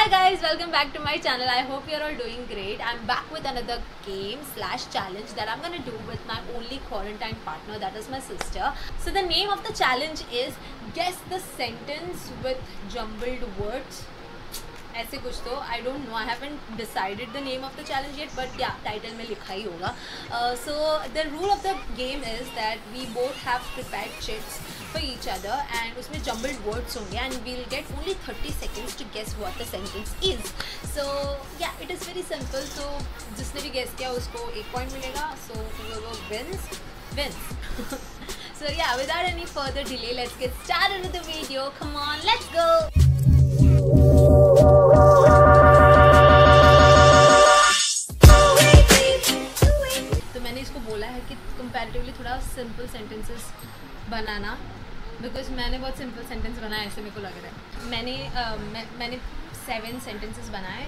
Hi guys, welcome back to my channel. I hope you're all doing great. I'm back with another game / challenge that I'm gonna do with my only quarantine partner, that is my sister. So the name of the challenge is guess the sentence with jumbled words. ऐसे कुछ तो I don't know. I haven't decided the name of the challenge yet, but yeah, title में लिखा ही होगा. So the rule of the game is that we both have prepared chits for each other, and उसमें jumbled words होंगे, and we'll get only 30 seconds to guess what the sentence is. So yeah, it is very simple. So जिसने भी guess किया उसको 1 point मिलेगा. So whoever wins. So yeah, without any further delay, let's get started with the video. Come on, let's go. तो मैंने इसको बोला है कि कंपैरेटिवली थोड़ा सिंपल सेंटेंसेस बनाना, बिकॉज मैंने बहुत सिंपल सेंटेंस बनाया ऐसे मेरे को लग रहा है. मैंने 7 सेंटेंसेस बनाए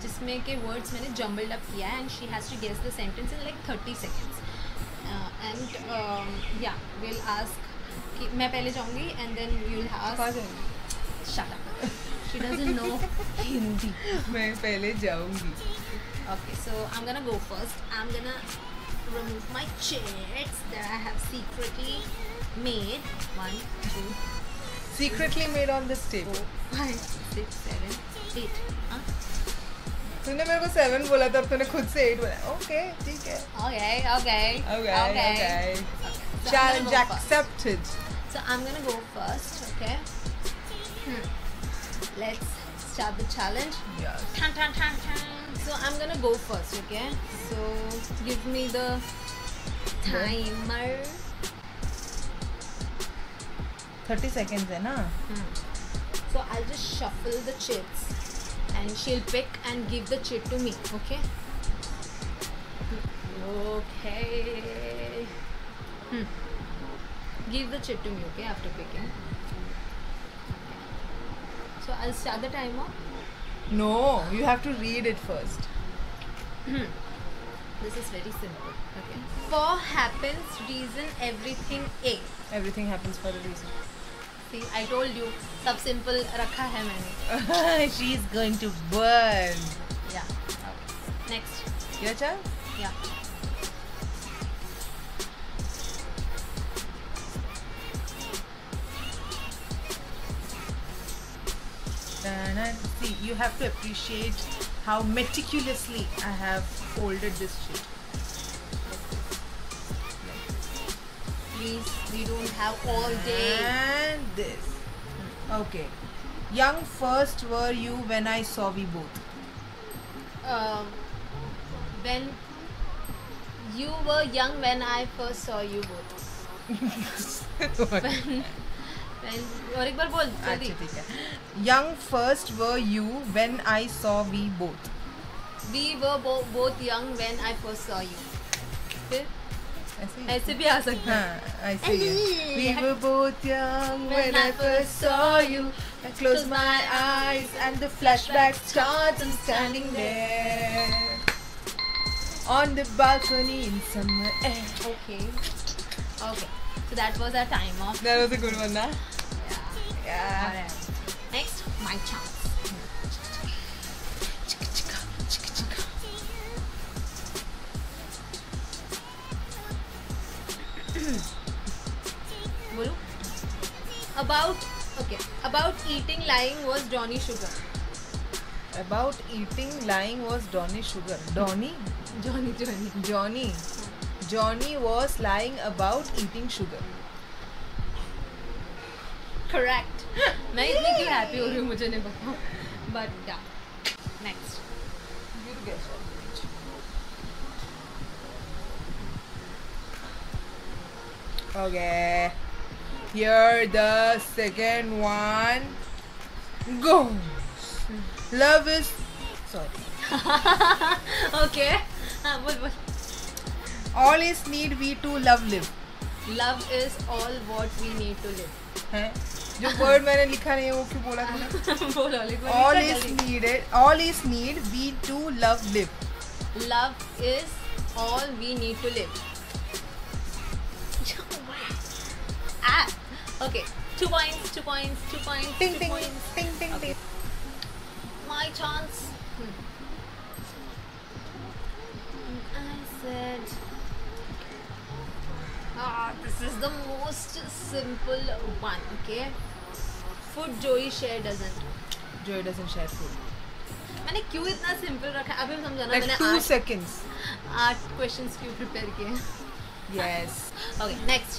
जिसमें के वर्ड्स मैंने जम्बल्ड अप किया है, and she has to guess the sentence in like 30 seconds. And या विल आस्क कि मैं पहले जाऊँगी and then you will ask. Shut up. She doesn't know Hindi. मैं पहले जाऊंगी. Okay, so I'm gonna go first. I'm gonna remove my chits that I have secretly made. 1, 2, Secretly made on this table. 4, 5, 6, 7, 8. हाँ? तूने मेरे को 7 बोला था, अब तूने खुद से 8 बोला. Okay, ठीक है. Okay. So Challenge accepted. So I'm gonna go first. Okay. Let's start the challenge. Yes. So I'm gonna go first, okay? So give me the timer. 30 seconds है ना? So I'll just shuffle the chits, and she'll pick and give the chit to me, okay? Okay. Give the chit to me, okay? After picking. So I'll start the timer. No, you have to read it first. This is very simple. Okay. For happens, reason, everything A. Everything happens for a reason. See, I told you. सब simple रखा है मैंने. She is going to burn. Yeah. Okay. Next. Your turn? Yeah. See, you have to appreciate how meticulously I have folded this sheet. Please, we don't have all day. And this. Okay. Young first were you when I saw we both. When you were young when I first saw you both. when और एक बार बोल जल्दी. अच्छा ठीक है. Young first were you when I saw we both. We were both young when I first saw you. फिर ऐसे भी आ सकता है. हाँ, ऐसे ही है. We were both young when I first saw you. I close my eyes and the flashback starts. I'm standing there on the balcony in summer air. Okay. So that was our time off. That was a good one, na? Yeah. Alright. Next, my chance. बोलो. About eating, lying was Johnny Sugar. About eating, lying was Donny Sugar. Donny? Johnny was lying about eating sugar. Correct. मैं इतनी क्यों happy हो रही हूँ मुझे नहीं पता. But yeah. Next. You guess what? Okay. Here the second one goes. Love is Okay. हाँ बोल. All is need we to love live. Love is all what we need to live. हैं? जो word मैंने लिखा नहीं है वो क्यों बोला तूने? बोलो. All is need we to love live. Love is all we need to live. Okay. 2 points. Ting ting ting ting ting. my chance. I said, this is the most simple one. Okay. Food Joey share doesn't. Joey doesn't share food. मैंने क्यों इतना simple रखा है अभी समझा ना. Like मैंने 2 seconds. 8 questions क्यों प्रिपेयर किए. Yes. Okay, next.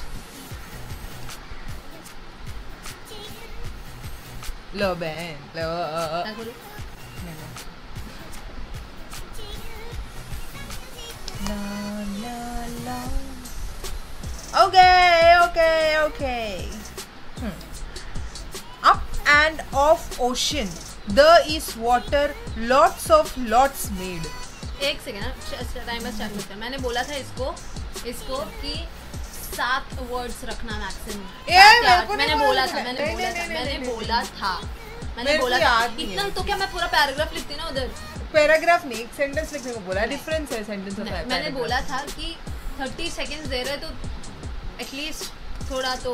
लो बहन लो. मैं बोलूं? La la la. Okay. Up and off ocean, there is water, lots made. एक सेकेंड टाइमर स्टार्ट करते हैं. मैंने बोला था इसको कि 7 वर्ड्स रखना मैक्सिमम. मैंने बोला था इतना तो क्या मैं पूरा पैराग्राफ लिखती ना उधर. पैराग्राफ नहीं, एक सेंटेंस लिखने को बोला. डिफरेंस है सेंटेंस और पैराग्राफ. मैंने बोला था कि 30 सेकंड्स दे रहे तो एटलीस्ट थोड़ा तो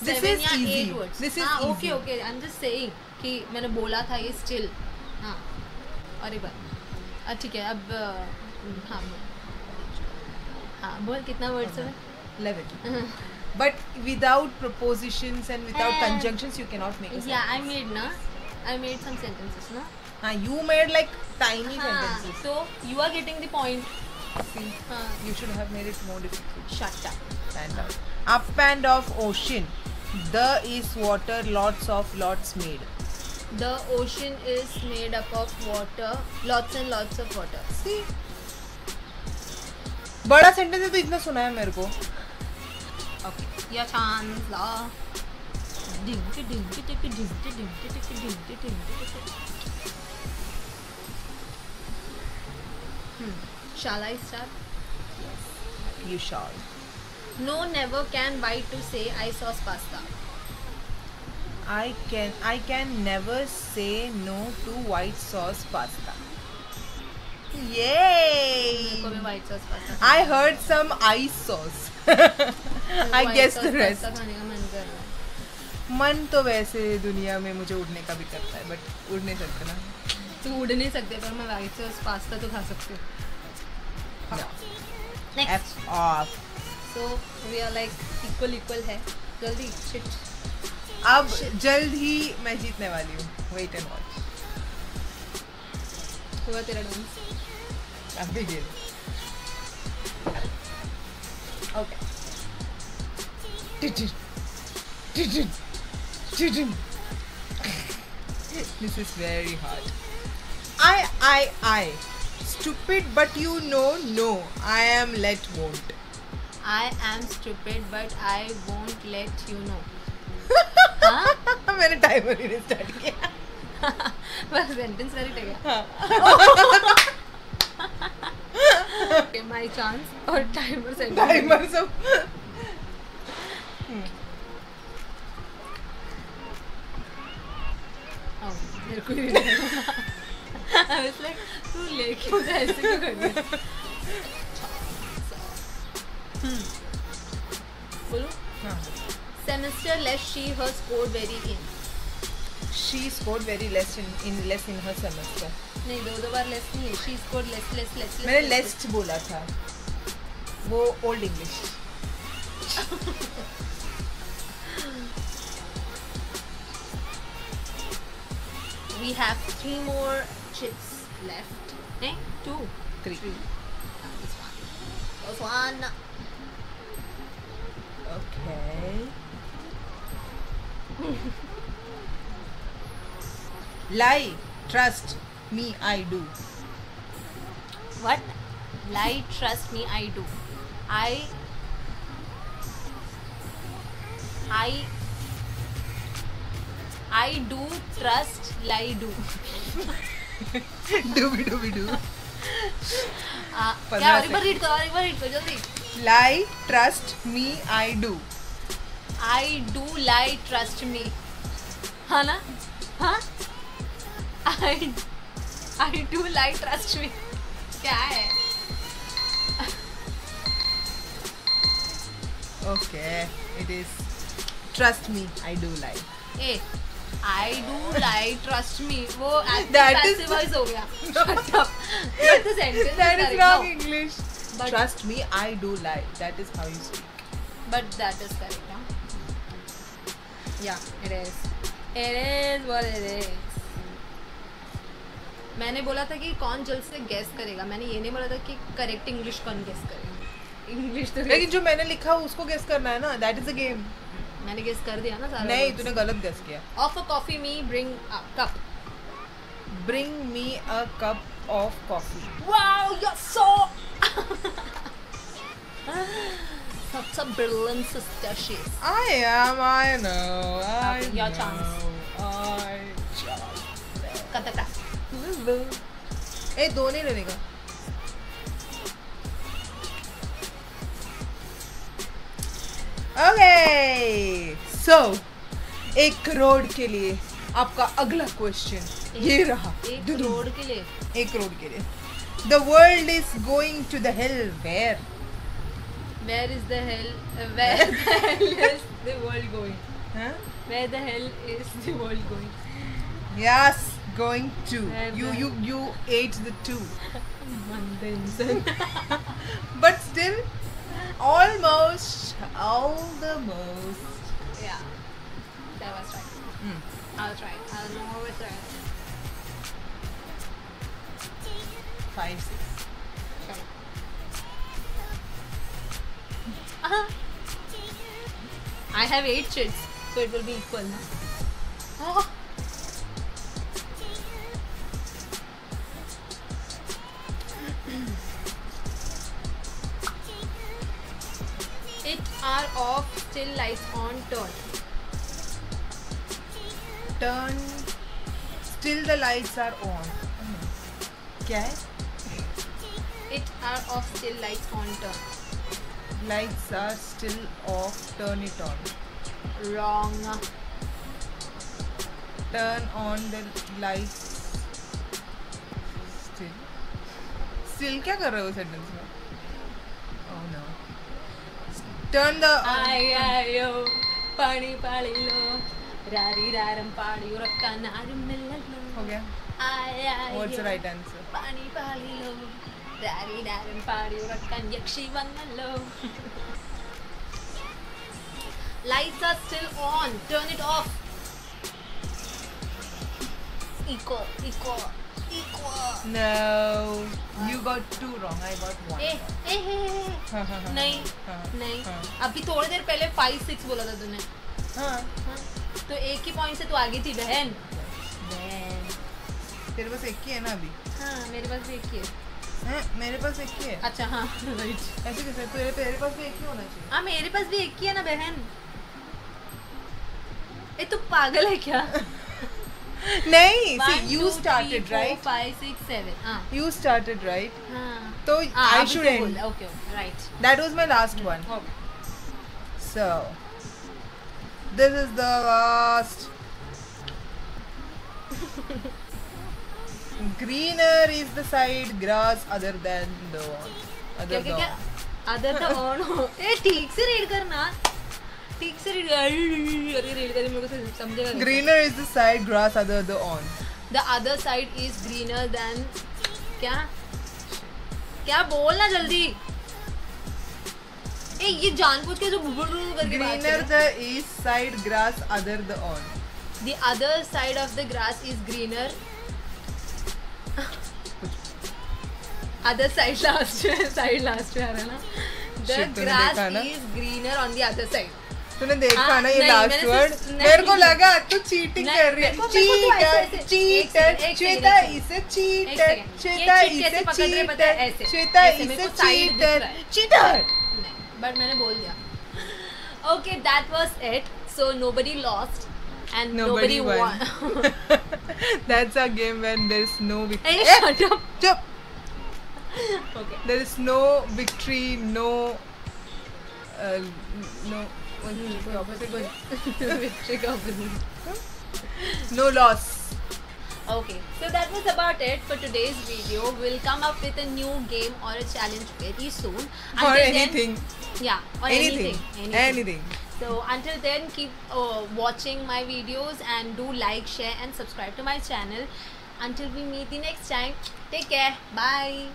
7 या 8 words. Okay I am just saying कि मैंने बोला था ये स्टिल. हाँ और एक बार ठीक है अब. हाँ बोल कितना वर्ड्स है. 11. But without prepositions and without conjunctions, you cannot make a sentence. Yeah, I made some sentences, no? You made like tiny sentences. So you are getting the point. See, you should have made it more difficult. Shut up. Stand up. Up and off ocean, there is water, lots made. The ocean is made up of water, lots and lots of water. See, बड़ा sentence है तो इतना सुना है मेरे को. Okay, your chance la. Shall I start? Yes, you shall. No, never can wait to say I sauce pasta. I can never say no to white sauce pasta. Yay! White sauce pasta. I heard some ice sauce. I guess the rest. खाने का मन कर रहा है. मन तो वैसे दुनिया में मुझे उड़ने का भी करता है, बट उड़ नहीं सकते ना. तो उड़ नहीं सकते पर मैं व्हाइट सॉस पास्ता तो खा सकती हूँ. Next. F off. So we are like equal है. जल्दी shit. अब जल्द ही मैं जीतने वाली हूँ. Wait and watch. हुआ तेरा डांस. अब begin. Okay. This is very hard. I. Stupid, but you know, no. I am let won't. I am stupid, but I won't let you know. मैंने टाइमर ही स्टार्ट किया. बस sentence ready हो गया. Okay, my chance और timer set. Timer सब. मेरे को ही I was like तू लेके उधर ऐसे क्यों कर रही है. बोलो. Semester less she her scored very in. She scored very less in her semester. नहीं दो बार लेस नहीं है. She scored less. मैंने लेस्ट बोला था. वो old English. We have 3 more chips left. 2, 3. This one. Okay. Lie, trust me, I do. What? Lie, trust me, I do. I do trust lie do. Dooby do. क्या और एक बार read करो जल्दी. Lie, trust me, I do. I do lie, trust me. हाँ ना? हाँ? I do lie, trust me. क्या है? Okay, it is. Trust me, I do lie. A. I do lie, trust me. वो active That is passive voice हो गया. Shut up. But the sentence That is correct. wrong No. English. But- Trust me, I do lie. That is how you speak. But that is correct, huh? Yeah, it is. It is what it is. मैंने बोला था कि कौन जल्द से guess करेगा. मैंने ये नहीं बोला था कि करेक्ट इंग्लिश कौन गेस करेगा. इंग्लिश तो लेकिन जो मैंने लिखा उसको गेस करना है ना. That is a game. मैंने गेस कर दिया ना सारा. नहीं, तूने गलत गेस किया. Offer coffee me, bring a cup. Bring me a cup of coffee. Wow, you're so such a brilliant sister she is. I am. I know. Okay, your know. chance. I just Cut the crap. know. ए, दो नहीं लेने का. Okay. So, 1 crore के लिए आपका अगला question ये रहा. 1 करोड़ के लिए. 1 करोड़ के लिए. The world is going to the hell where? Where is the hell? Where the hell is the world going? Huh? Where the hell is the world going? Yes, going to. Where You ate the two. Mandenson. But still, almost, almost. Yeah, that was right. Mm. I was right. I know I was right. 5, 6. Sorry. I have 8 chits, so it will be equal. Oh. It are off, still lights on, turn. Turn. Still the lights are on. क्या है? It are off, still lights on, turn. Lights are still off. Turn it on. Wrong. Turn on the lights. Still. Still क्या कर रहे हो sentence में? Oh no. Turn the. Ayo, pani pali lo, rari raram padi urakka narum mellalo. हो गया. Ayo. What's the right answer? Pani pali lo, rari raram padi urakka yakshi vangalo. Lights are still on. Turn it off. Equal. No. You got 2 wrong. I got 1. Eh. नहीं नहीं अभी थोड़ी देर पहले 5, 6 बोला था तूने. हाँ. हाँ? तो एक ही पॉइंट से तू आगे थी बहन. तेरे पास एक ही है ना अभी. हाँ मेरे पास भी एक ही है. हैं? मेरे पास एक ही है. अच्छा हाँ राइट. ऐसे कैसे? तेरे पास भी एक ही होना चाहिए. हाँ मेरे पास भी एक ही है ना बहन. ए तू पागल है क्या? नहीं. 1, See, you 2, 3, started 4, right. 5, 6, 7. हाँ. You started right. हाँ. So I अभी should तू end. बोल. Okay, right. That was my last one. Okay. So this is the last. Greener is the side grass other than the other क्या the. Other the on हो. ए ठीक से read करना. ठीक से रीड अरे रीड कर मेरे को समझेगा. Greener is the side grass other the on. The other side is greener than क्या बोलना जल्दी. ए ये जानबूझ के जो बुबुल करके बात Greener कर. the east side grass other the on. The other side of the grass is greener. Other side last में आ रहा है ना. The Shit, तूने grass देखा ना? is greener on the other side. तूने देखा हाँ, ना ये नहीं, लास्ट मैंने वर्ड. सिर्फ- मेरे को नहीं। लगा तू चीटिंग नहीं, कर रही है. मेरे को तो ऐसे- चीटर एक श्वेता सेकंड, इसे एक चीटर सेकंड. श्वेता ये चीट इसे कैसे पकड़ रहे हैं पता है? ऐसे. श्वेता ऐसे, मेरे इसे को side दिख चीटर रहा है. चीटर. नहीं, but मैंने बोल दिया. Okay, that was it. So nobody lost and nobody won. That's a game when there's no victory. Hey, shut up. Chup. Okay. There is no victory, no Victory का opposite. no loss. Okay, so that was about it for today's video. We'll come up with a new game or a challenge very soon. Or Until then- anything. yeah, or anything. Anything. So until then, keep watching my videos and do like, share and subscribe to my channel. Until we meet the next time, take care. Bye.